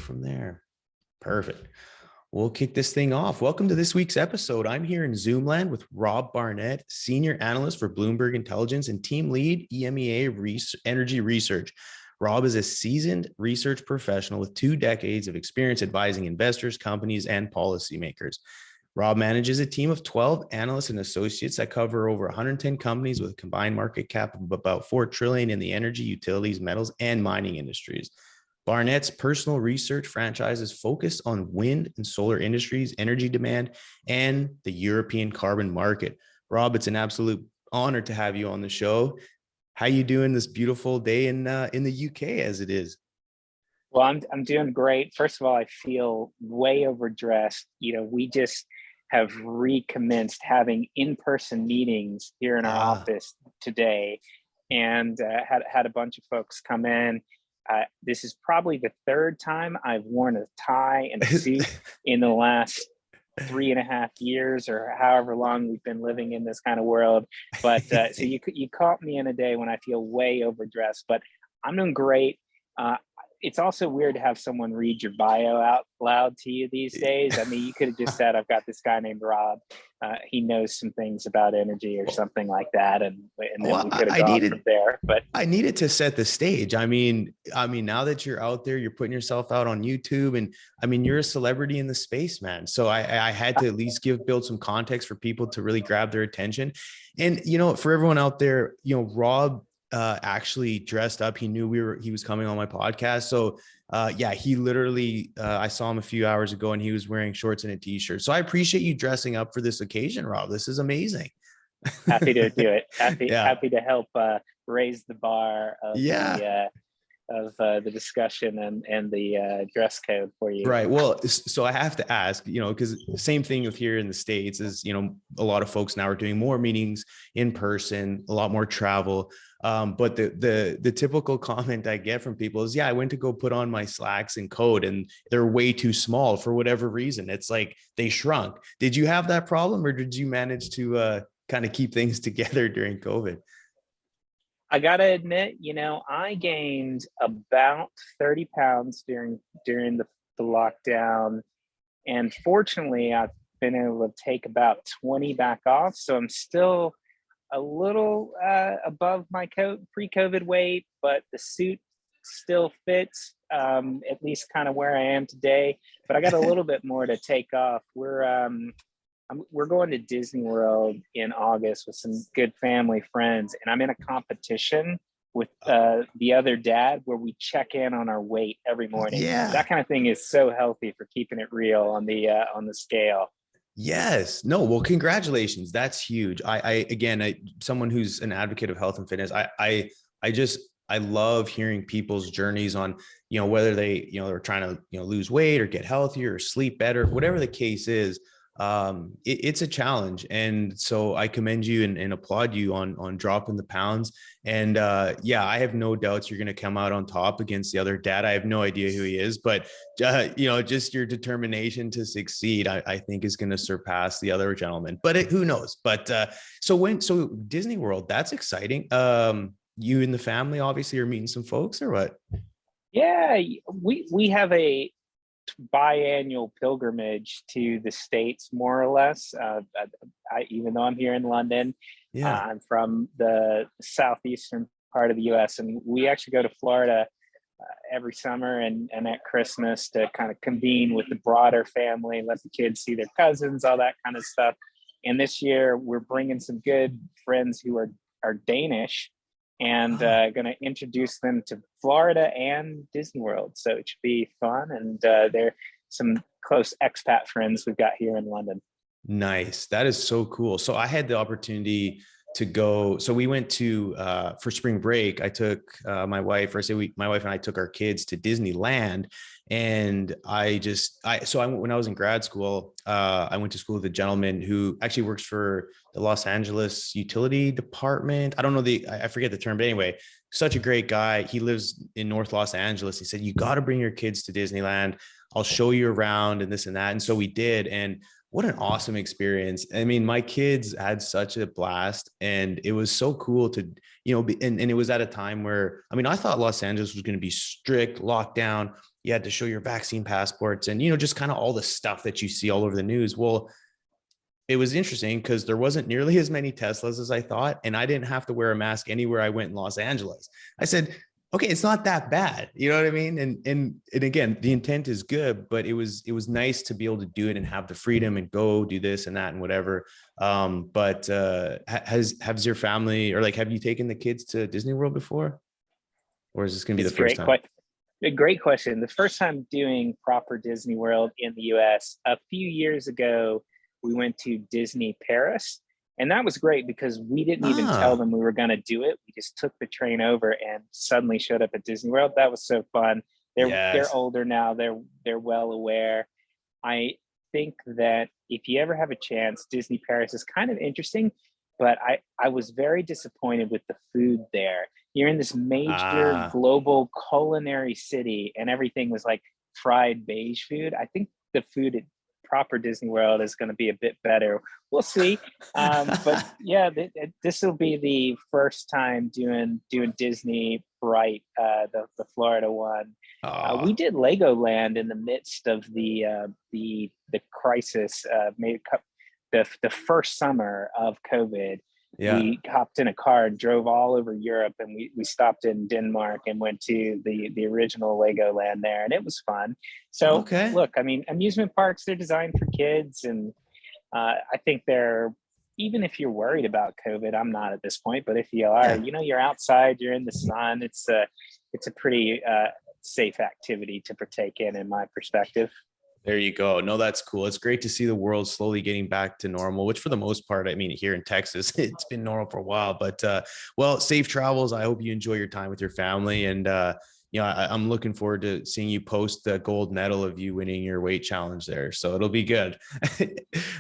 from there. Perfect. We'll kick this thing off. Welcome to this week's episode. I'm here in Zoom land with Rob Barnett, Senior Analyst for Bloomberg Intelligence and Team Lead EMEA Energy Research. Rob is a seasoned research professional with 2 decades of experience advising investors, companies, and policymakers. Rob manages a team of 12 analysts and associates that cover over 110 companies with a combined market cap of about $4 trillion in the energy, utilities, metals, and mining industries. Barnett's personal research franchise is focused on wind and solar industries, energy demand, and the European carbon market. Rob, it's an absolute honor to have you on the show. How you doing this beautiful day in the UK as it is? Well, I'm doing great. First of all, I feel way overdressed. We just have recommenced having in-person meetings here in our office today, and had a bunch of folks come in. This is probably the 3rd time I've worn a tie and a suit in the last 3.5 years, or however long we've been living in this kind of world. But so you caught me in a day when I feel way overdressed, but I'm doing great. It's also weird to have someone read your bio out loud to you these days. I mean, you could have just said, I've got this guy named Rob. He knows some things about energy or something like that. And then we could have gone from there. But I needed to set the stage. I mean, now that you're out there, you're putting yourself out on YouTube, and I mean, you're a celebrity in the space, man. So I had to at least build some context for people to really grab their attention. And, for everyone out there, Rob actually dressed up. He knew he was coming on my podcast. So he literally, I saw him a few hours ago and he was wearing shorts and a t-shirt. So I appreciate you dressing up for this occasion, Rob. This is amazing. Happy to do it. Happy to help raise the bar of the discussion and the dress code for you. Right. Well, so I have to ask, because the same thing with here in the States is, a lot of folks now are doing more meetings in person, a lot more travel. But the typical comment I get from people is, I went to go put on my slacks and coat and they're way too small for whatever reason. It's like they shrunk. Did you have that problem, or did you manage to kind of keep things together during COVID? I gotta admit, I gained about 30 pounds during the lockdown, and fortunately, I've been able to take about 20 back off. So I'm still a little above my pre-COVID weight, but the suit still fits, at least kind of where I am today. But I got a little bit more to take off. We're going to Disneyworld in August with some good family friends, and I'm in a competition with the other dad where we check in on our weight every morning. Yeah, that kind of thing is so healthy for keeping it real on the scale. Yes. No. Well, congratulations. That's huge. I someone who's an advocate of health and fitness. I love hearing people's journeys on, whether they're trying to, lose weight or get healthier or sleep better, whatever the case is. It's a challenge. And so I commend you and applaud you on dropping the pounds. And I have no doubts you're going to come out on top against the other dad. I have no idea who he is, but just your determination to succeed, I think is going to surpass the other gentleman, but who knows? But so Disney World, that's exciting. You and the family obviously are meeting some folks, or what? Yeah, we have a biannual pilgrimage to the States, more or less. Even though I'm here in London, I'm from the southeastern part of the US, and we actually go to Florida every summer and at Christmas to kind of convene with the broader family, let the kids see their cousins, all that kind of stuff. And this year we're bringing some good friends who are Danish, and going to introduce them to Florida and Disney World. So it should be fun. And they're some close expat friends we've got here in London. Nice. That is so cool. So I had the opportunity to go. So we went to, for spring break, I took my wife, my wife and I took our kids to Disneyland. And when I was in grad school, I went to school with a gentleman who actually works for the Los Angeles utility department. I don't know I forget the term, but anyway, such a great guy. He lives in North Los Angeles. He said, you got to bring your kids to Disneyland. I'll show you around and this and that. And so we did. And what an awesome experience. I mean, my kids had such a blast, and it was so cool to, and it was at a time where, I mean, I thought Los Angeles was going to be strict lockdown. you had to show your vaccine passports and, you know, just kind of all the stuff that you see all over the news. Well, it was interesting because there wasn't nearly as many Teslas as I thought. And I didn't have to wear a mask anywhere I went in Los Angeles. I said, okay, it's not that bad. You know what I mean? And again, the intent is good, but it was nice to be able to do it and have the freedom and go do this and that and whatever. But has your family, or like, have you taken the kids to Disney World before? Or is this going to be It's the first time? a great question. The first time doing proper Disney World in the US, a few years ago, we went to Disney Paris. And that was great because we didn't even tell Ah, them we were going to do it. We just took the train over and suddenly showed up at Disney World. That was so fun. They're yes. older now. They're well aware. I think that if you ever have a chance, Disney Paris is kind of interesting, but I was very disappointed with the food there. You're in this major Ah, global culinary city, and everything was like fried beige food. I think the food at proper Disney World is going to be a bit better. We'll see. But yeah, this will be the first time doing Disney right, the Florida one. We oh, did Legoland in the midst of the crisis, the first summer of COVID. yeah. We hopped in a car and drove all over Europe, and we stopped in Denmark and went to the original Legoland there, and it was fun. So Okay. look, I mean, amusement parks, they're designed for kids, and I think they're, even if you're worried about COVID, I'm not at this point, but if you are, Yeah. you know, you're outside, you're in the sun. It's a pretty safe activity to partake in my perspective. There you go. No, that's cool. It's great to see the world slowly getting back to normal, which for the most part, I mean, here in Texas, it's been normal for a while. But well, safe travels. I hope you enjoy your time with your family. And you know, I'm looking forward to seeing you post the gold medal of you winning your weight challenge there. So it'll be good.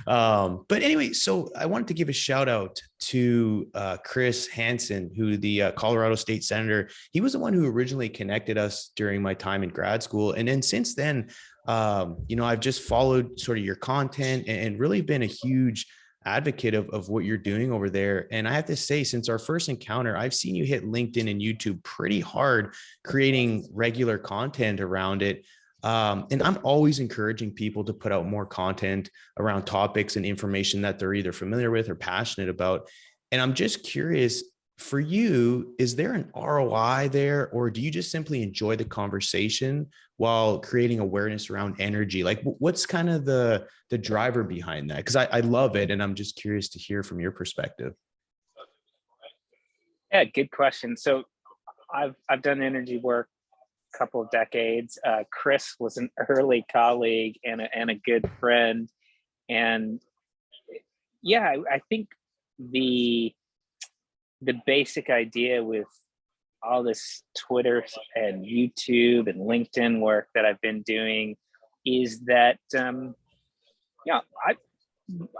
But anyway, so I wanted to give a shout out to Chris Hansen, who the Colorado State Senator. He was the one who originally connected us during my time in grad school. And then since then, you know, I've just followed sort of your content and really been a huge advocate of what you're doing over there. And I have to say, since our first encounter, I've seen you hit LinkedIn and YouTube pretty hard, creating regular content around it. And I'm always encouraging people to put out more content around topics and information that they're either familiar with or passionate about. And I'm just curious, for you, is there an ROI there, or do you just simply enjoy the conversation while creating awareness around energy? Like, what's kind of the driver behind that? Because I love it, and I'm just curious to hear from your perspective. Yeah, good question. So I've done energy work a couple of decades. Chris was an early colleague and a good friend, and yeah, I think the the basic idea with all this Twitter and YouTube and LinkedIn work that I've been doing is that yeah,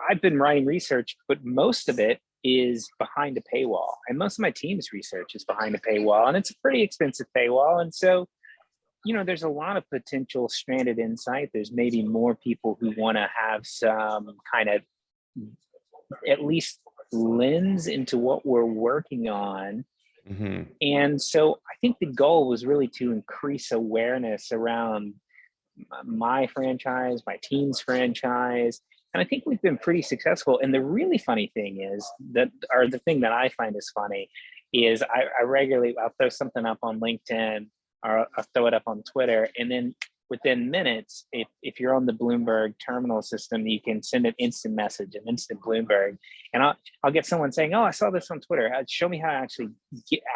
I've been writing research, but most of it is behind a paywall, and most of my team's research is behind a paywall, and it's a pretty expensive paywall. And so, you know, there's a lot of potential stranded insight. There's maybe more people who want to have some kind of at least lens into what we're working on. Hmm. And so I think the goal was really to increase awareness around my franchise, my team's franchise. And I think we've been pretty successful. And the really funny thing is that, or the thing that I find is funny, is I regularly, I'll throw something up on LinkedIn or I'll throw it up on Twitter. And then within minutes, if you're on the Bloomberg terminal system, you can send an instant message, an instant Bloomberg. And I'll get someone saying, oh, I saw this on Twitter. Show me how to actually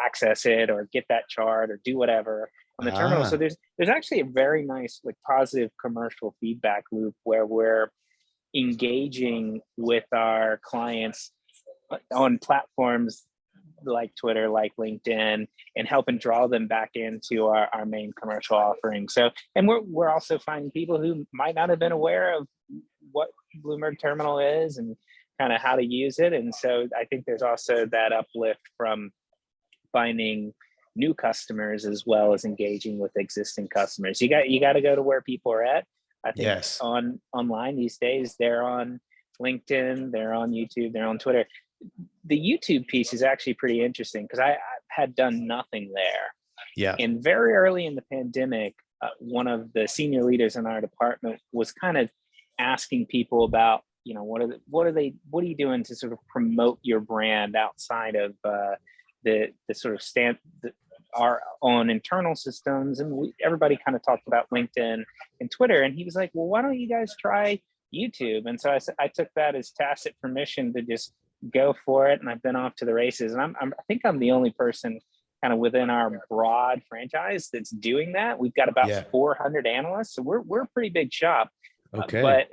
access it or get that chart or do whatever on the terminal. So Ah, there's actually a very nice, like, positive commercial feedback loop where we're engaging with our clients on platforms like Twitter, like LinkedIn, and helping draw them back into our main commercial offering. So, and we're also finding people who might not have been aware of what Bloomberg Terminal is and kind of how to use it. And so I think there's also that uplift from finding new customers as well as engaging with existing customers. You got to go to where people are at. I think yes. online these days, they're on LinkedIn, they're on YouTube, they're on Twitter. The YouTube piece is actually pretty interesting because I had done nothing there. Yeah. And very early in the pandemic, one of the senior leaders in our department was kind of asking people about, what are you doing to sort of promote your brand outside of the sort of our own internal systems. And everybody kind of talked about LinkedIn and Twitter. And he was like, well, why don't you guys try YouTube? And so I took that as tacit permission to just go for it. And I've been off to the races. And I think I'm the only person kind of within our broad franchise that's doing that. We've got about 400 analysts. So we're a pretty big shop. Okay.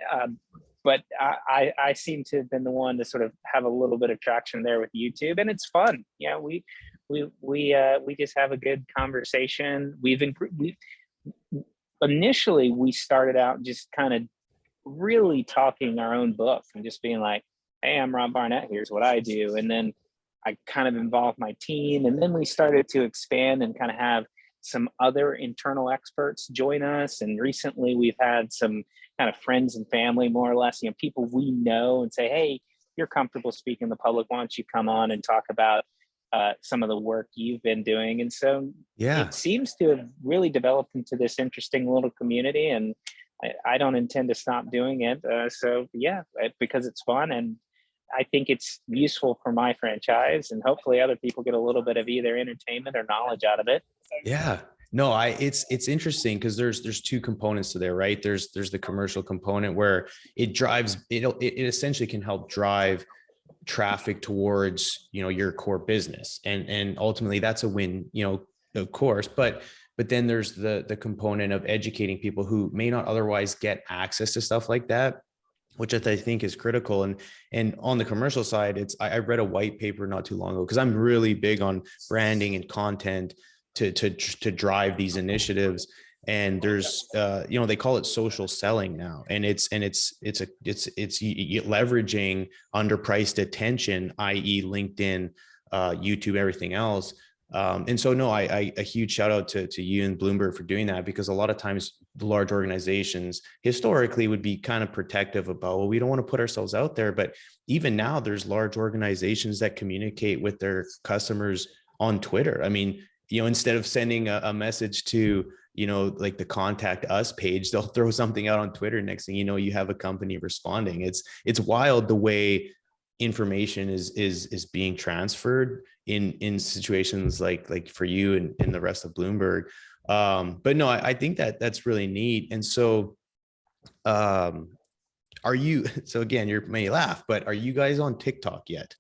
But I seem to have been the one to sort of have a little bit of traction there with YouTube, and it's fun. Yeah, we just have a good conversation. Initially we started out just kind of really talking our own book and just being like, hey, I'm Rob Barnett, here's what I do. And then I kind of involved my team, and then we started to expand and kind of have some other internal experts join us. And recently we've had some kind of friends and family, more or less, people we know, and say, hey, you're comfortable speaking in the public, why don't you come on and talk about some of the work you've been doing? And so it seems to have really developed into this interesting little community, and I don't intend to stop doing it. Because it's fun, and I think it's useful for my franchise, and hopefully other people get a little bit of either entertainment or knowledge out of it. Yeah. No, it's interesting because there's two components to there, right? There's the commercial component where it essentially can help drive traffic towards, your core business. And ultimately that's a win, of course, but then there's the component of educating people who may not otherwise get access to stuff like that, which I think is critical. And on the commercial side, I read a white paper not too long ago, because I'm really big on branding and content to drive these initiatives. And there's they call it social selling now, and it's leveraging underpriced attention, i.e. LinkedIn, YouTube, everything else. And so a huge shout out to you and Bloomberg for doing that, because a lot of times the large organizations historically would be kind of protective about, well, we don't want to put ourselves out there. But even now there's large organizations that communicate with their customers on Twitter. I mean, instead of sending a message to, like the contact us page, they'll throw something out on Twitter. Next thing you know, you have a company responding. It's wild the way information is being transferred in situations like for you and the rest of Bloomberg. But no, I think that's really neat. And so, are you, so again, you may laugh, but are you guys on TikTok yet?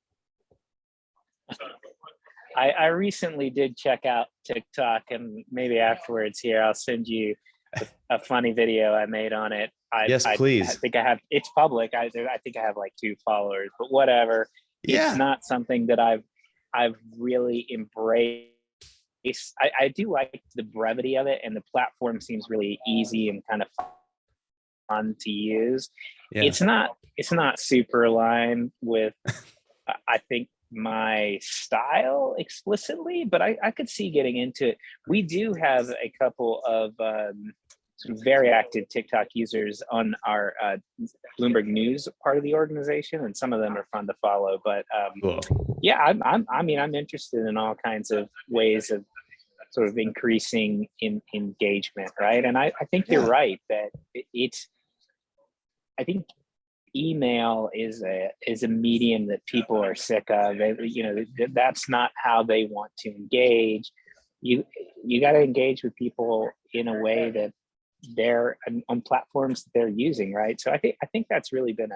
I recently did check out TikTok, and maybe afterwards here, I'll send you a funny video I made on it. Yes, please. I think I have, it's public. I think I have like 2 followers, but whatever. Yeah. It's not something that I've really embraced. I do like the brevity of it, and the platform seems really easy and kind of fun to use. Yeah. It's not super aligned with, I think, my style explicitly, but I could see getting into it. We do have a couple of sort of very active TikTok users on our Bloomberg News part of the organization, and some of them are fun to follow. But cool. Yeah, I'm interested in all kinds of ways of sort of increasing engagement, right? And I think you're right that I think email is a medium that people are sick of. That's not how they want to engage. You got to engage with people in a way that they're on platforms that they're using, right? So I think that's really been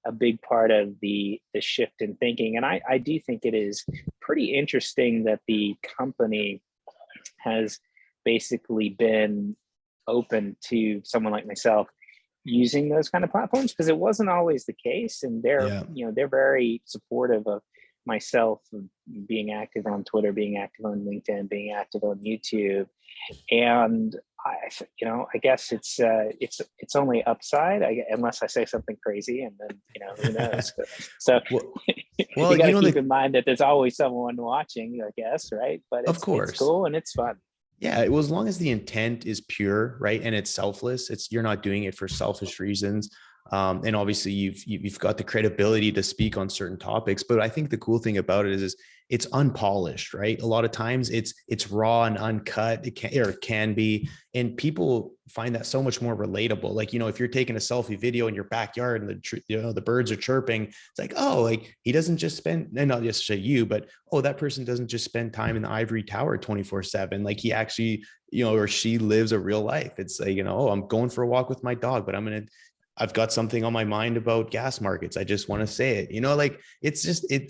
a big part of the shift in thinking. And I do think it is pretty interesting that the company has basically been open to someone like myself using those kind of platforms, because it wasn't always the case. And they're very supportive of myself being active on Twitter, being active on LinkedIn, being active on YouTube. And I guess it's only upside, unless I say something crazy, and then who knows. So well, you got to keep in mind that there's always someone watching, I guess, right? But of course, it's cool and it's fun. Yeah, well, as long as the intent is pure, right, and it's selfless, you're not doing it for selfish reasons. And obviously you've got the credibility to speak on certain topics. But I think the cool thing about it is it's unpolished, right? A lot of times it's raw and uncut. It can be, and people find that so much more relatable. Like, if you're taking a selfie video in your backyard and the birds are chirping, it's like, oh, like he doesn't just spend, and not just say you, but oh, that person doesn't just spend time in the ivory tower 24/7. Like he actually, or she lives a real life. It's like, oh, I'm going for a walk with my dog, but I've got something on my mind about gas markets. I just want to say it, like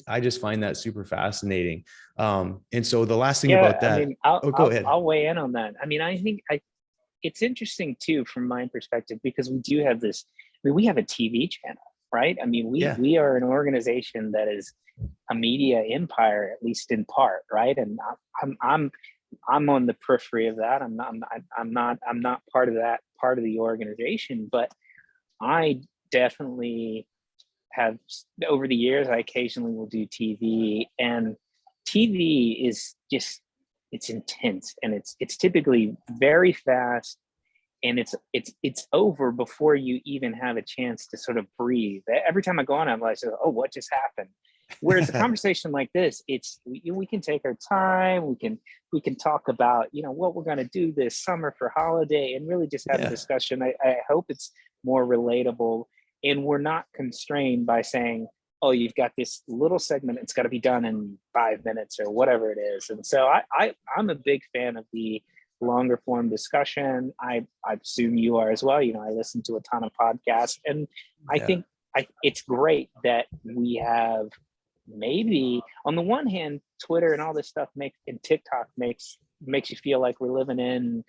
I just find that super fascinating. And so the last thing about I that, mean, I'll, oh, go I'll, ahead. I'll weigh in on that. I mean, I think it's interesting too, from my perspective, because we do have this, I mean, we have a TV channel, right? I mean, Yeah. we are an organization that is a media empire, at least in part, right? And I'm on the periphery of that. I'm not part of that part of the organization, but I definitely have, over the years, I occasionally will do TV, and TV is just, it's intense, and it's typically very fast, and it's over before you even have a chance to sort of breathe. Every time I go on, I'm like, oh, what just happened? Whereas a conversation like this, we can take our time, we can talk about, what we're going to do this summer for holiday, and really just have a discussion. I hope it's more relatable, and we're not constrained by saying, oh, you've got this little segment, it's got to be done in 5 minutes or whatever it is. And so I'm a big fan of the longer form discussion. I assume you are as well. I listen to a ton of podcasts, and I think it's great that we have, maybe on the one hand, Twitter and all this stuff and TikTok makes you feel like we're living in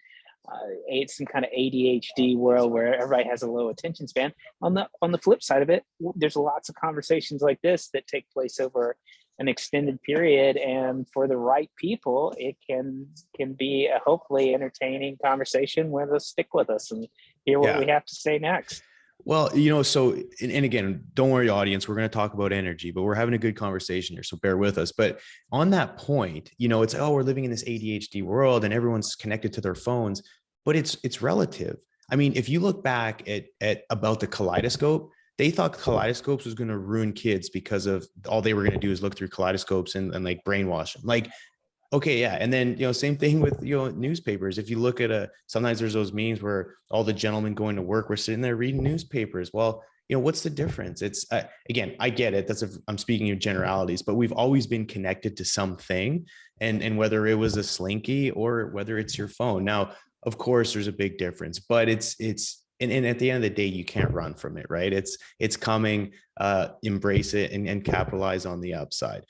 some kind of ADHD world where everybody has a low attention span. On the flip side of it, there's lots of conversations like this that take place over an extended period, and for the right people, it can be a hopefully entertaining conversation where they'll stick with us and hear what we have to say next. Well, so, and again, don't worry, audience, we're going to talk about energy, but we're having a good conversation here, so bear with us. But on that point, it's, oh, we're living in this ADHD world and everyone's connected to their phones, but it's relative. I mean, if you look back at about the kaleidoscope, they thought kaleidoscopes was going to ruin kids because of all they were going to do is look through kaleidoscopes and like brainwash them. Like, okay, yeah. And then, same thing with, newspapers. If you look at sometimes there's those memes where all the gentlemen going to work were sitting there reading newspapers. Well, what's the difference? It's, again, I get it. I'm speaking of generalities, but we've always been connected to something, and whether it was a slinky or whether it's your phone. Now, of course, there's a big difference, but and at the end of the day, you can't run from it, right? It's coming, embrace it and capitalize on the upside.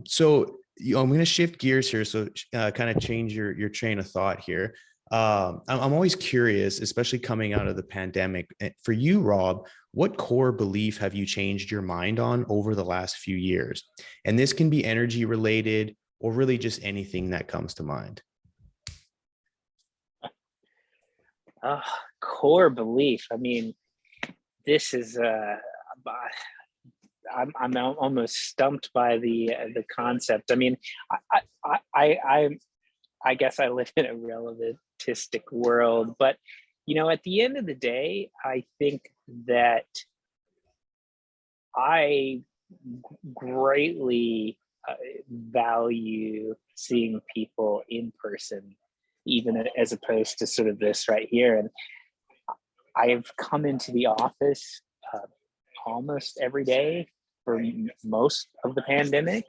So, I'm going to shift gears here. So kind of change your train of thought here. I'm always curious, especially coming out of the pandemic. For you, Rob, what core belief have you changed your mind on over the last few years? And this can be energy related or really just anything that comes to mind. Core belief. I mean, this is I'm almost stumped by the concept. I mean, I guess I live in a relativistic world, but at the end of the day, I think that I greatly value seeing people in person, even as opposed to sort of this right here. And I've come into the office almost every day for most of the pandemic,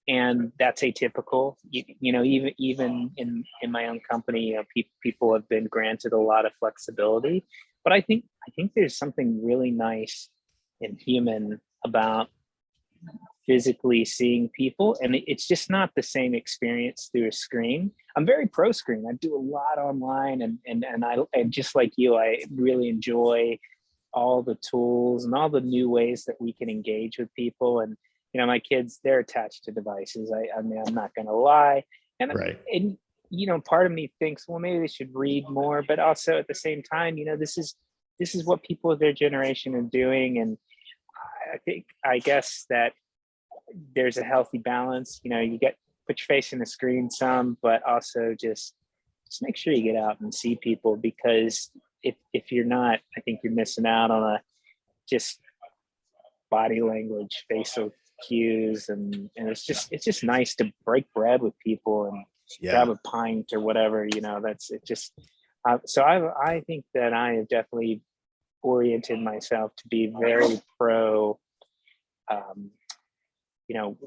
and that's atypical. Even in my own company, people have been granted a lot of flexibility, but I think there's something really nice and human about physically seeing people, and it's just not the same experience through a screen. I'm very pro screen. I do a lot online, and I just like you, I really enjoy all the tools and all the new ways that we can engage with people. And my kids, they're attached to devices. I mean, I'm not gonna lie, and Right. And part of me thinks, well, maybe they should read more, but also at the same time, this is what people of their generation are doing. And I guess that there's a healthy balance. You put your face in the screen some, but also just make sure you get out and see people, because if you're not, I think you're missing out on a just body language, cues, and it's just nice to break bread with people and grab a pint or whatever, that's it. Just so I think that I have definitely oriented myself to be very pro, you know,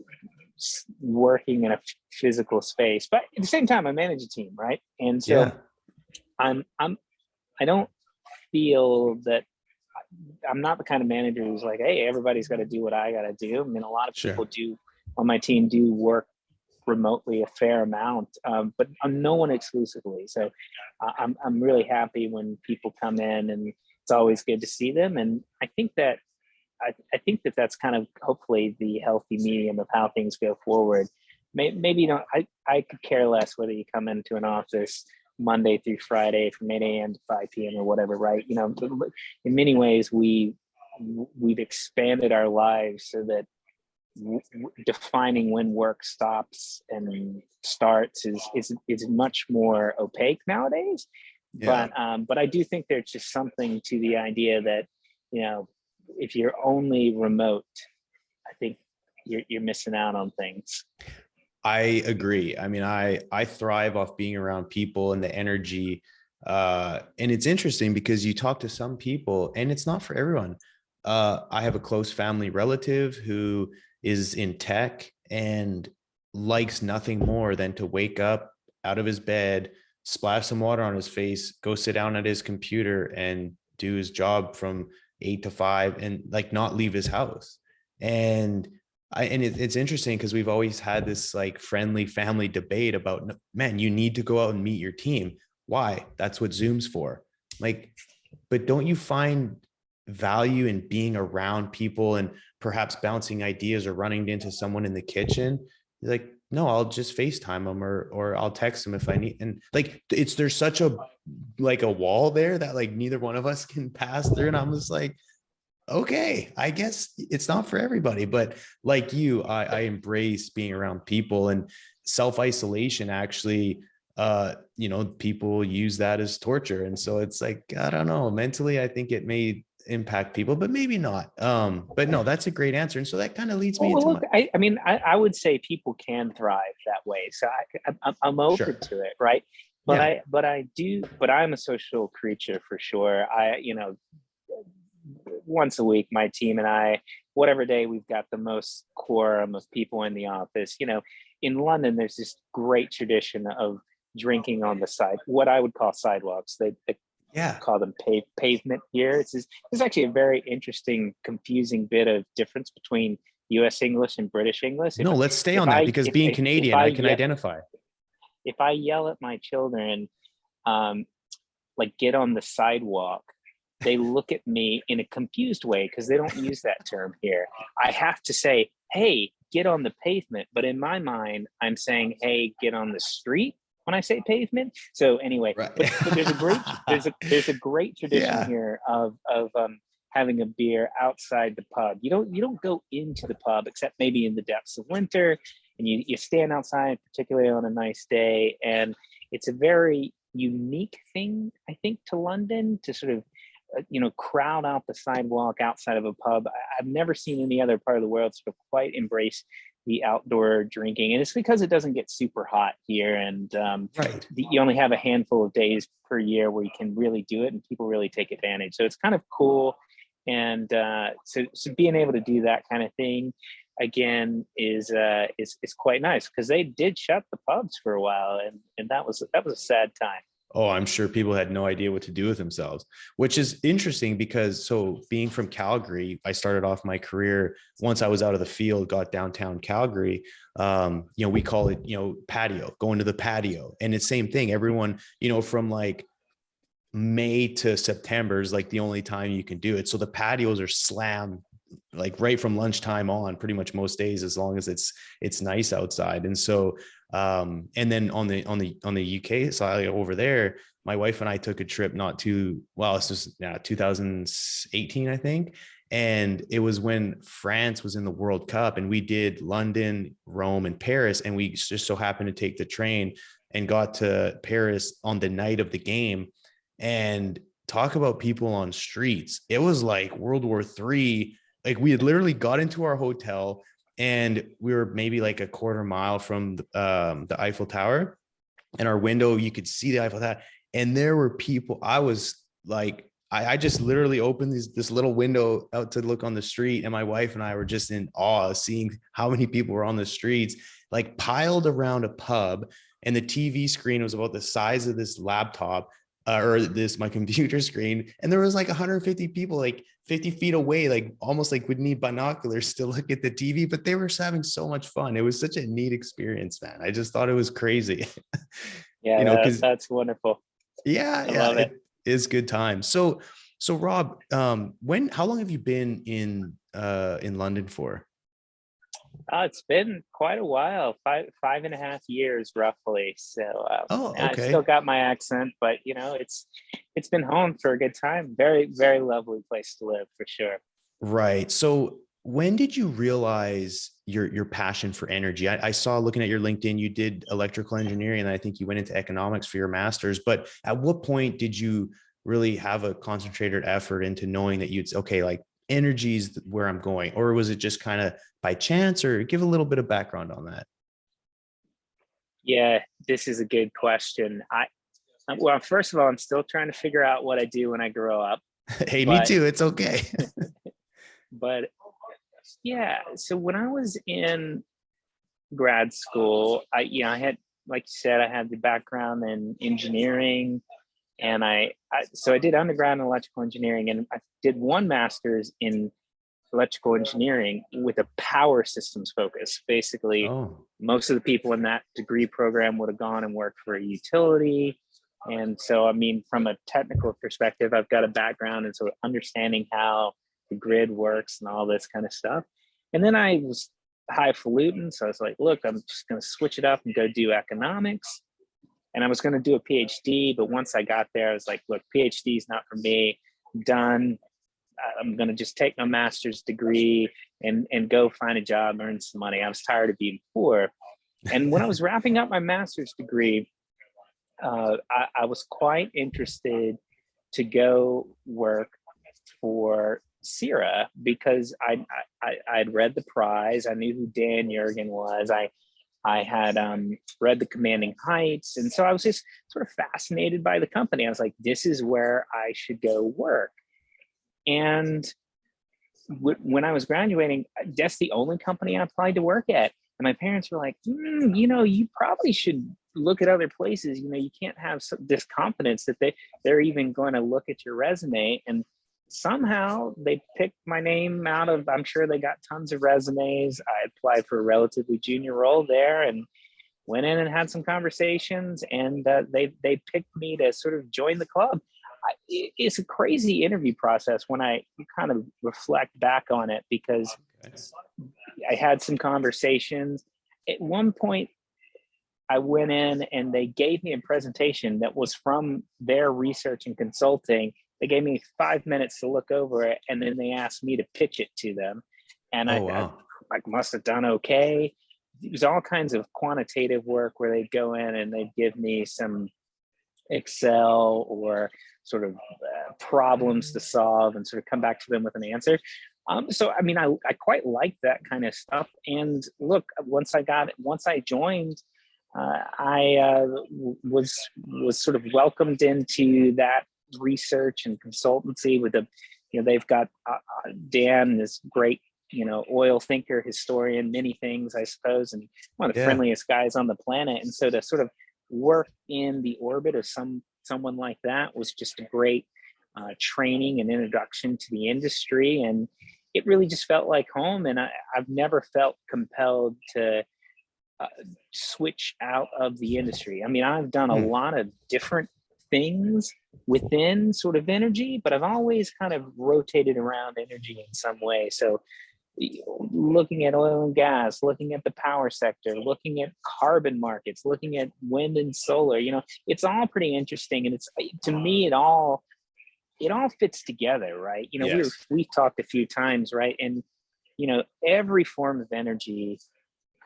working in a physical space, but at the same time I manage a team, right? And so I don't feel that I'm not the kind of manager who's like, hey, everybody's got to do what I got to do. I mean, a lot of people do on my team do work remotely a fair amount, but I'm no one exclusively. So I'm really happy when people come in, and it's always good to see them. And I think that that's kind of hopefully the healthy medium of how things go forward. Maybe I could care less whether you come into an office Monday through Friday from 8 a.m. to 5 p.m. or whatever, right? In many ways, we've expanded our lives so that defining when work stops and starts is much more opaque nowadays. But I do think there's just something to the idea that, if you're only remote, I think you're missing out on things. I agree. I mean, I thrive off being around people and the energy. And it's interesting because you talk to some people and it's not for everyone. I have a close family relative who is in tech and likes nothing more than to wake up out of his bed, splash some water on his face, go sit down at his computer and do his job from 8 to 5 and like not leave his house. And it's interesting because we've always had this like friendly family debate about, man, you need to go out and meet your team. Why? That's what Zoom's for. Like, but don't you find value in being around people and perhaps bouncing ideas or running into someone in the kitchen? Like, no, I'll just FaceTime them or I'll text them if I need. And like, there's such a wall there that like neither one of us can pass through. And I'm just like, okay, I guess it's not for everybody, but like you, I embrace being around people, and self-isolation actually, people use that as torture. And so it's like, I don't know, mentally, I think it may impact people, but maybe not. But no, that's a great answer. And so that kind of leads me into I would say people can thrive that way. So I'm open to it. Right. But I'm a social creature for sure. Once a week, my team and I, whatever day we've got the most quorum of people in the office, in London, there's this great tradition of drinking on the side, what I would call sidewalks. They call them pavement here. It's actually a very interesting, confusing bit of difference between US English and British English. Let's stay on that because being Canadian, I can identify. If I yell at my children, get on the sidewalk, they look at me in a confused way because they don't use that term here. I have to say, hey, get on the pavement. But in my mind, I'm saying, hey, get on the street when I say pavement. So anyway, right. but there's a great tradition here of having a beer outside the pub. You don't go into the pub except maybe in the depths of winter, and you stand outside, particularly on a nice day. And it's a very unique thing, I think, to London to sort of crowd out the sidewalk outside of a pub. I've never seen any other part of the world sort of quite embrace the outdoor drinking. And it's because it doesn't get super hot here. And you only have a handful of days per year where you can really do it, and people really take advantage. So it's kind of cool. And so being able to do that kind of thing again is quite nice, because they did shut the pubs for a while, and that was a sad time. Oh, I'm sure people had no idea what to do with themselves, which is interesting because being from Calgary, I started off my career once I was out of the field, got downtown Calgary. We call it, patio, going to the patio. And it's same thing. Everyone, from like May to September is like the only time you can do it. So the patios are slammed like right from lunchtime on pretty much most days, as long as it's nice outside. And so and then on the UK side over there, my wife and I took a trip it's just 2018, I think. And it was when France was in the World Cup, and we did London, Rome, and Paris. And we just so happened to take the train and got to Paris on the night of the game. And talk about people on streets. It was like World War III. Like, we had literally got into our hotel, and we were maybe like a quarter mile from the Eiffel Tower, and our window, you could see the Eiffel Tower, and there were people. I was like, I just literally opened this little window out to look on the street, and my wife and I were just in awe seeing how many people were on the streets, like piled around a pub, and the TV screen was about the size of this laptop, or this my computer screen, and there was like 150 people, like 50 feet away, like almost like would need binoculars to look at the TV, but they were just having so much fun. It was such a neat experience, man. I just thought it was crazy. Yeah, Because that's wonderful. yeah, I love it it. is good time. So Rob, how long have you been in London for? It's been quite a while, 5.5 years roughly. So Oh, I still okay. got my accent, but it's been home for a good time. Very, very lovely place to live for sure. Right. So when did you realize your passion for energy? I saw, looking at your LinkedIn, you did electrical engineering, and I think you went into economics for your master's. But at what point did you really have a concentrated effort into knowing that you'd okay, like energy is where I'm going, or was it just kind of by chance? Or give a little bit of background on that. Yeah, this is a good question. Well, first of all, I'm still trying to figure out what I do when I grow up, Hey, me but too. It's okay. but yeah. So when I was in grad school, I had, like you said, I had the background in engineering, and so I did undergrad in electrical engineering, and I did one master's in electrical engineering with a power systems focus. Basically, Oh, most of the people in that degree program would have gone and worked for a utility. And so, I mean, from a technical perspective, I've got a background in sort of understanding how the grid works and all this kind of stuff. And then I was highfalutin. So I was like, look, I'm just going to switch it up and go do economics. And I was going to do a PhD. But once I got there, I was like, look, PhD is not for me. I'm done. I'm going to just take my master's degree and go find a job, earn some money. I was tired of being poor. And when I was wrapping up my master's degree, I was quite interested to go work for Sierra because I'd read the prize. I knew who Dan Yergin was. I had read The Commanding Heights. And so I was just sort of fascinated by the company. I was like, this is where I should go work. And when I was graduating, that's the only company I applied to work at. And my parents were like, you probably should look at other places. You can't have this confidence that they're even going to look at your resume. And somehow they picked my name out of, I'm sure they got tons of resumes. I applied for a relatively junior role there and went in and had some conversations, and they picked me to sort of join the club. It's a crazy interview process when I kind of reflect back on it, because okay. I had some conversations. At one point, I went in and they gave me a presentation that was from their research and consulting. They gave me 5 minutes to look over it, and then they asked me to pitch it to them. And Oh, I wow. must have done okay. It was all kinds of quantitative work where they'd go in and they'd give me some Excel or sort of problems to solve and sort of come back to them with an answer. So, I mean, I quite like that kind of stuff. And look, once I joined, I was sort of welcomed into that research and consultancy with they've got Dan, this great, oil thinker, historian, many things, I suppose, and one of the Yeah. friendliest guys on the planet. And so to sort of work in the orbit of someone like that was just a great training and introduction to the industry, and it really just felt like home. And I've never felt compelled to uh, switch out of the industry. I mean, I've done a Hmm. lot of different things within sort of energy, but I've always kind of rotated around energy in some way. So looking at oil and gas, looking at the power sector, looking at carbon markets, looking at wind and solar, it's all pretty interesting. And it's, to me, it all fits together, right? Yes. We've talked a few times, right? And every form of energy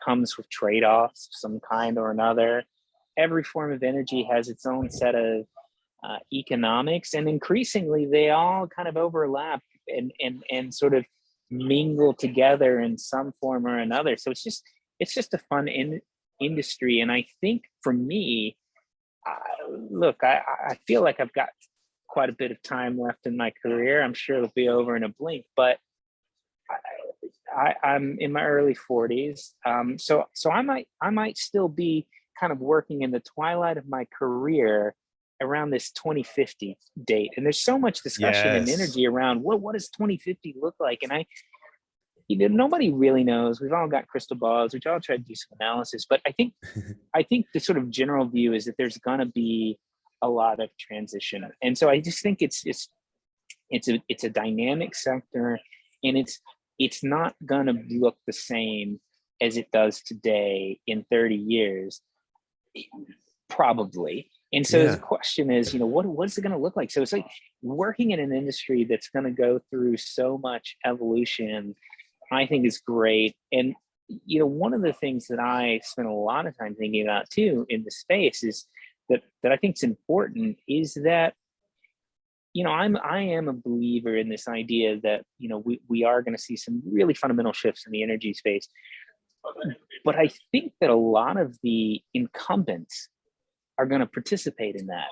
comes with trade-offs of some kind or another. Every form of energy has its own set of economics, and increasingly they all kind of overlap and sort of mingle together in some form or another. So it's just a fun industry. And I think for me, look, I feel like I've got quite a bit of time left in my career. I'm sure it'll be over in a blink, but I'm in my early 40s. So I might still be kind of working in the twilight of my career around this 2050 date. And there's so much discussion and Yes. energy around what does 2050 look like? And nobody really knows. We've all got crystal balls. We all try to do some analysis, but I think the sort of general view is that there's going to be a lot of transition. And so I just think it's a dynamic sector, and it's not going to look the same as it does today in 30 years, probably. And so the question is, what's it going to look like? So it's like working in an industry that's going to go through so much evolution, I think is great. And, one of the things that I spend a lot of time thinking about too in the space is that I think is important is that, I am a believer in this idea that, we are going to see some really fundamental shifts in the energy space. But I think that a lot of the incumbents are going to participate in that.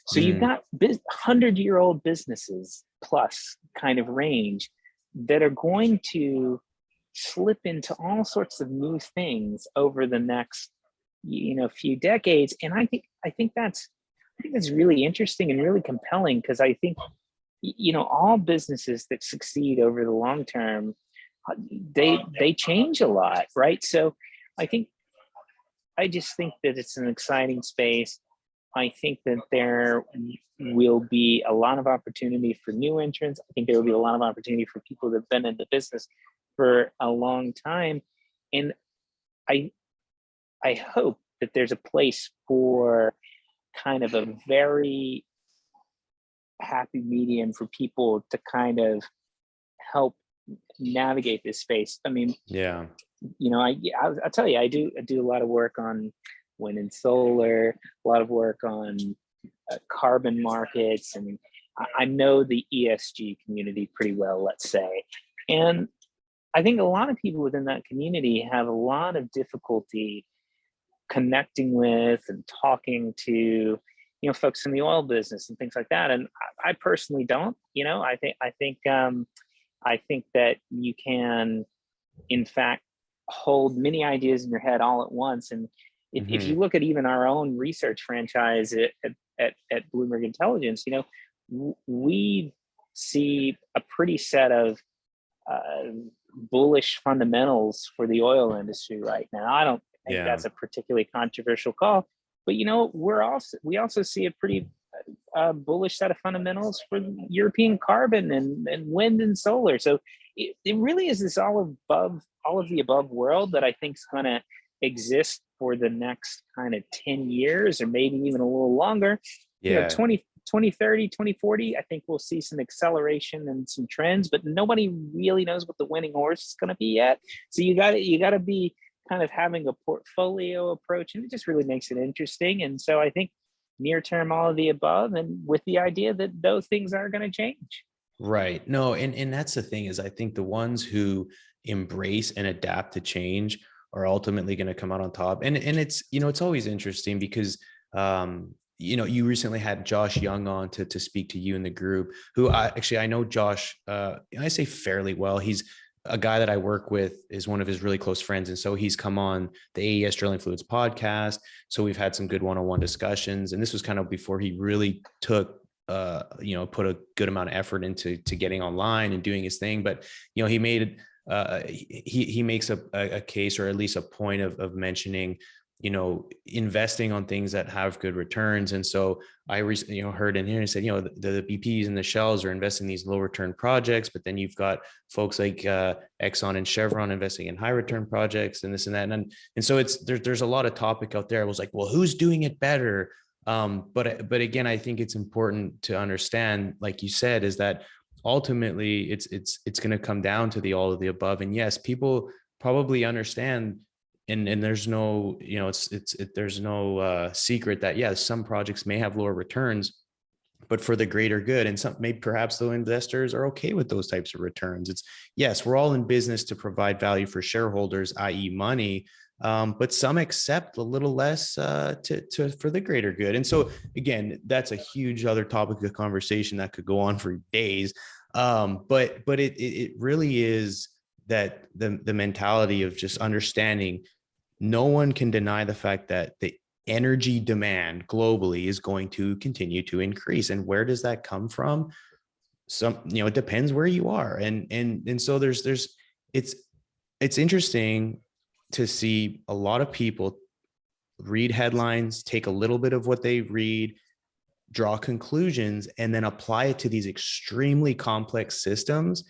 So you've got 100-year-old businesses plus kind of range that are going to slip into all sorts of new things over the next, few decades. And I think that's really interesting and really compelling, because I think, all businesses that succeed over the long term, they change a lot, right? So I just think that it's an exciting space. I think that there will be a lot of opportunity for new entrants. I think there will be a lot of opportunity for people that have been in the business for a long time. And I hope that there's a place for kind of a very happy medium for people to kind of help navigate this space. I mean, I'll tell you, I do a lot of work on wind and solar, a lot of work on carbon markets, and I know the ESG community pretty well, let's say. And I think a lot of people within that community have a lot of difficulty connecting with and talking to, folks in the oil business and things like that. And I personally don't. I think that you can, in fact, hold many ideas in your head all at once. And if you look at even our own research franchise at Bloomberg Intelligence, we see a pretty set of bullish fundamentals for the oil industry right now. I don't think that's a particularly controversial call, but we also see a pretty bullish set of fundamentals for European carbon and wind and solar. So it really is this all of the above world that I think is going to exist for the next kind of 10 years or maybe even a little longer. 2030, 2040, I think we'll see some acceleration and some trends, but nobody really knows what the winning horse is going to be yet. So you got to be kind of having a portfolio approach, and it just really makes it interesting. And so I think near term, all of the above, and with the idea that those things are going to change. Right. No, and that's the thing is I think the ones who embrace and adapt to change are ultimately going to come out on top. And it's, it's always interesting because, you recently had Josh Young on to speak to you in the group, who I know Josh, I say fairly well. He's a guy that I work with, is one of his really close friends. And so he's come on the AES Drilling Fluids podcast. So we've had some good one-on-one discussions. And this was kind of before he really took, put a good amount of effort into getting online and doing his thing. But, he made, he makes a case, or at least a point of mentioning, investing on things that have good returns. And so I recently, heard in here and said, the BPs and the Shells are investing in these low return projects, but then you've got folks like Exxon and Chevron investing in high return projects and this and that. And so there's a lot of topic out there. I was like, well, who's doing it better? But again, I think it's important to understand, like you said, is that ultimately it's going to come down to the all of the above. And yes, people probably understand. And there's no, there's no secret that, some projects may have lower returns, but for the greater good. And some, maybe perhaps though investors are okay with those types of returns. It's, yes, we're all in business to provide value for shareholders, i.e. money, but some accept a little less for the greater good. And so again, that's a huge other topic of conversation that could go on for days. But it really is that the mentality of just understanding no one can deny the fact that the energy demand globally is going to continue to increase. And where does that come from? It depends where you are. And so it's interesting to see a lot of people read headlines, take a little bit of what they read, draw conclusions, and then apply it to these extremely complex systems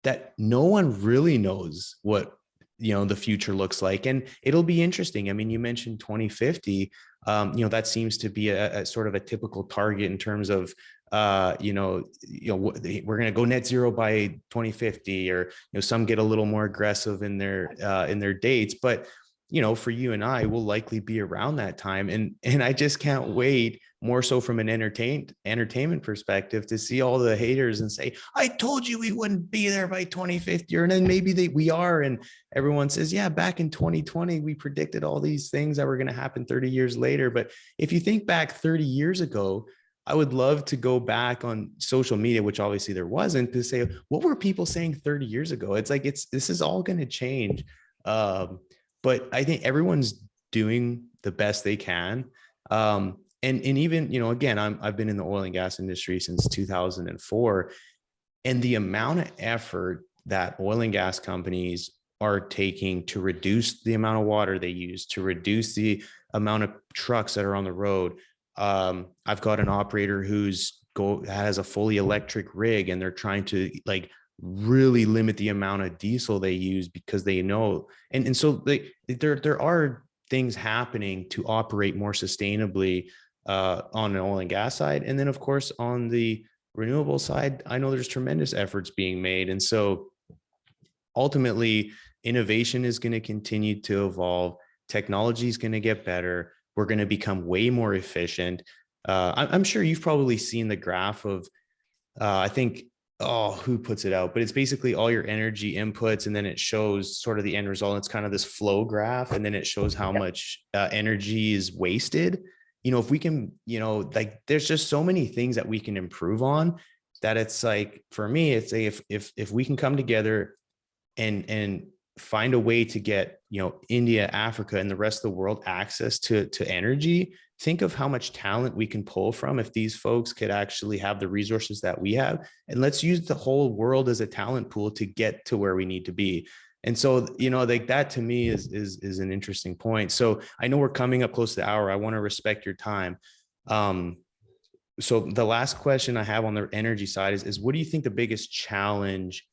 that no one really knows what the future looks like. And it'll be interesting. I mean, you mentioned 2050. That seems to be a sort of a typical target in terms of we're going to go net zero by 2050, or some get a little more aggressive in their dates. But for you and I, will likely be around that time, and I just can't wait, more so from an entertainment perspective, to see all the haters and say, I told you we wouldn't be there by 2050, and then maybe we are, and everyone says, yeah, back in 2020 we predicted all these things that were going to happen 30 years later. But if you think back 30 years ago, I would love to go back on social media, which obviously there wasn't, to say, what were people saying 30 years ago? It's like, this is all going to change. But I think everyone's doing the best they can. And even, again, I've been in the oil and gas industry since 2004, and the amount of effort that oil and gas companies are taking to reduce the amount of water they use, to reduce the amount of trucks that are on the road. I've got an operator has a fully electric rig, and they're trying to really limit the amount of diesel they use, because they know, and so there are things happening to operate more sustainably on the oil and gas side. And then of course on the renewable side, I know there's tremendous efforts being made. And so ultimately innovation is going to continue to evolve. Technology is going to get better. We're going to become way more efficient. I'm sure you've probably seen the graph of, I think, who puts it out, but it's basically all your energy inputs, and then it shows sort of the end result. It's kind of this flow graph, and then it shows how much energy is wasted. If we can, there's just so many things that we can improve on, that it's like, for me, it's if we can come together and find a way to get, India, Africa, and the rest of the world access to energy. Think of how much talent we can pull from if these folks could actually have the resources that we have. And let's use the whole world as a talent pool to get to where we need to be. And so, that to me is an interesting point. So I know we're coming up close to the hour. I want to respect your time. So the last question I have on the energy side is what do you think the biggest challenge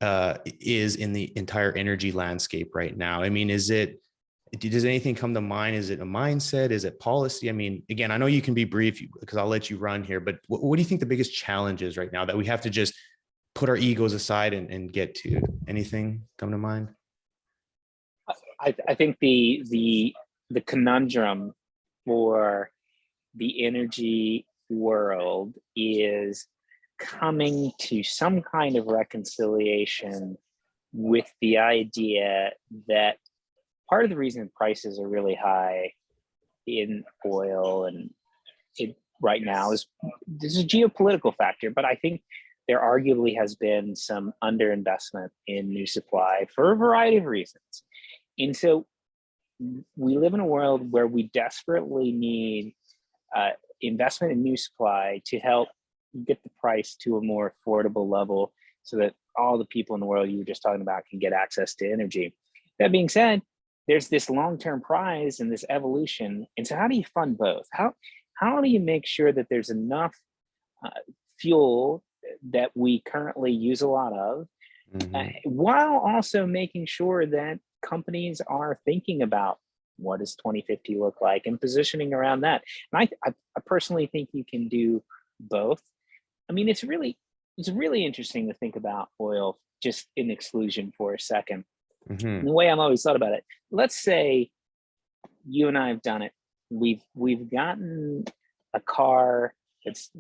is in the entire energy landscape right now? I mean, does anything come to mind? Is it a mindset? Is it policy? I mean, again, I know you can be brief because I'll let you run here, but what do you think the biggest challenge is right now that we have to just put our egos aside and get to? Anything come to mind? I think the conundrum for the energy world is coming to some kind of reconciliation with the idea that part of the reason prices are really high in oil and right now is this is a geopolitical factor, but I think there arguably has been some underinvestment in new supply for a variety of reasons. And so we live in a world where we desperately need investment in new supply to help get the price to a more affordable level so that all the people in the world you were just talking about can get access to energy. That being said, there's this long-term prize and this evolution. And so how do you fund both? How do you make sure that there's enough fuel that we currently use a lot of, while also making sure that companies are thinking about what does 2050 look like and positioning around that? And I personally think you can do both. I mean, it's really interesting to think about oil just in exclusion for a second. The way I'm always thought about it, let's say you and I have done it. We've gotten a car that's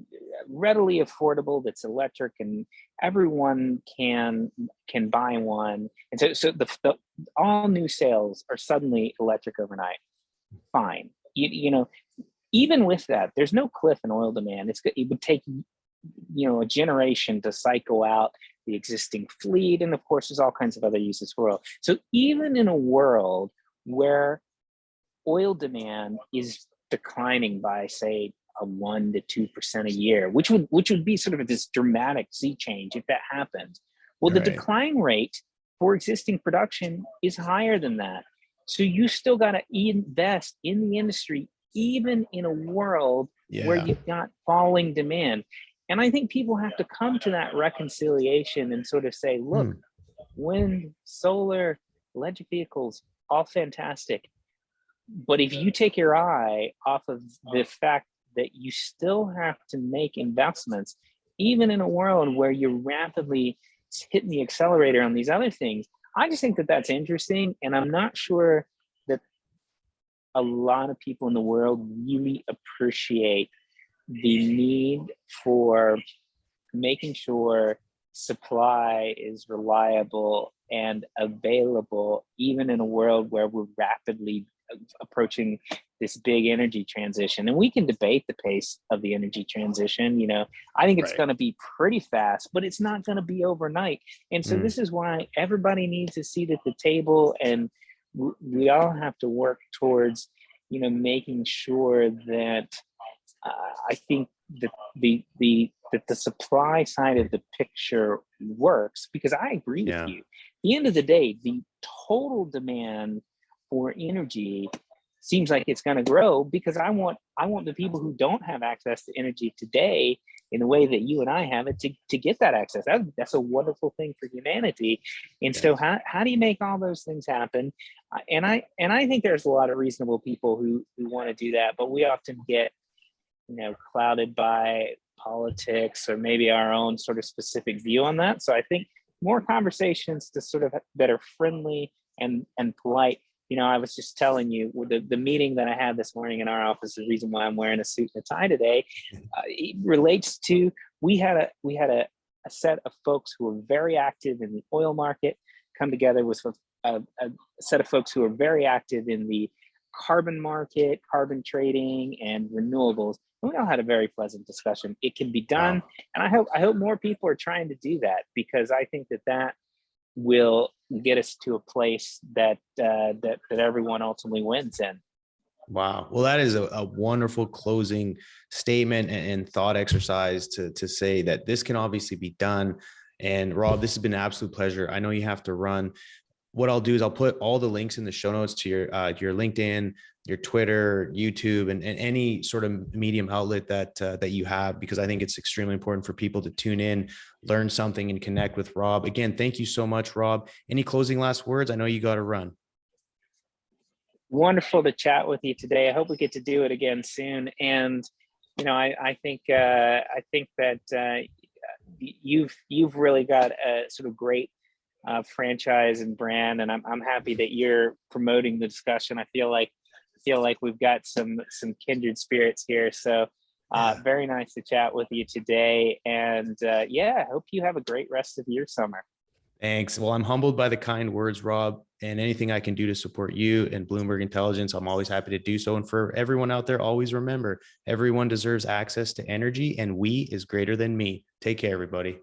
readily affordable, that's electric, and everyone can buy one. And so the all new sales are suddenly electric overnight. Fine. You know, even with that, there's no cliff in oil demand. It would take, you know, a generation to cycle out the existing fleet. And of course, there's all kinds of other uses for oil. So even in a world where oil demand is declining by, say, a 1 to 2% a year, which would be sort of this dramatic sea change if that happens. Well, the decline rate for existing production is higher than that. So you still got to invest in the industry, even in a world where you've got falling demand. And I think people have to come to that reconciliation and sort of say, look, wind, solar, electric vehicles, all fantastic. But if you take your eye off of the fact that you still have to make investments, even in a world where you're rapidly hitting the accelerator on these other things, I just think that that's interesting. And I'm not sure that a lot of people in the world really appreciate the need for making sure supply is reliable and available, even in a world where we're rapidly approaching this big energy transition. And we can debate the pace of the energy transition. You know, I think it's going to be pretty fast, but it's not going to be overnight. And so this is why everybody needs a seat at the table, and we all have to work towards, you know, making sure that I think that the supply side of the picture works, because I agree with you. At the end of the day, the total demand for energy seems like it's going to grow, because I want the people who don't have access to energy today in the way that you and I have it to get that access. That's a wonderful thing for humanity. And so how do you make all those things happen? And I think there's a lot of reasonable people who want to do that, but we often get, you know, clouded by politics or maybe our own sort of specific view on that. So I think more conversations to sort of that are friendly and polite. You know, I was just telling you the meeting that I had this morning in our office, the reason why I'm wearing a suit and a tie today, it relates to, we had a set of folks who are very active in the oil market come together with a set of folks who are very active in the carbon market, carbon trading, and renewables. And we all had a very pleasant discussion. It can be done. And I hope more people are trying to do that, because I think that will get us to a place that everyone ultimately wins in. Wow. Well, that is a wonderful closing statement and thought exercise to say that this can obviously be done. And Rob, this has been an absolute pleasure. I know you have to run. What I'll do is I'll put all the links in the show notes to your LinkedIn, your Twitter, YouTube, and any sort of medium outlet that you have, because I think it's extremely important for people to tune in, learn something, and connect with Rob. Again, thank you so much, Rob. Any closing last words? I know you got to run. Wonderful to chat with you today. I hope we get to do it again soon. And you know, I think that you've really got a sort of great franchise and brand, and I'm happy that you're promoting the discussion. I feel like we've got some kindred spirits here. So very nice to chat with you today. And I hope you have a great rest of your summer. Thanks. Well, I'm humbled by the kind words, Rob, and anything I can do to support you and Bloomberg Intelligence, I'm always happy to do so. And for everyone out there, always remember, everyone deserves access to energy, and we is greater than me. Take care, everybody.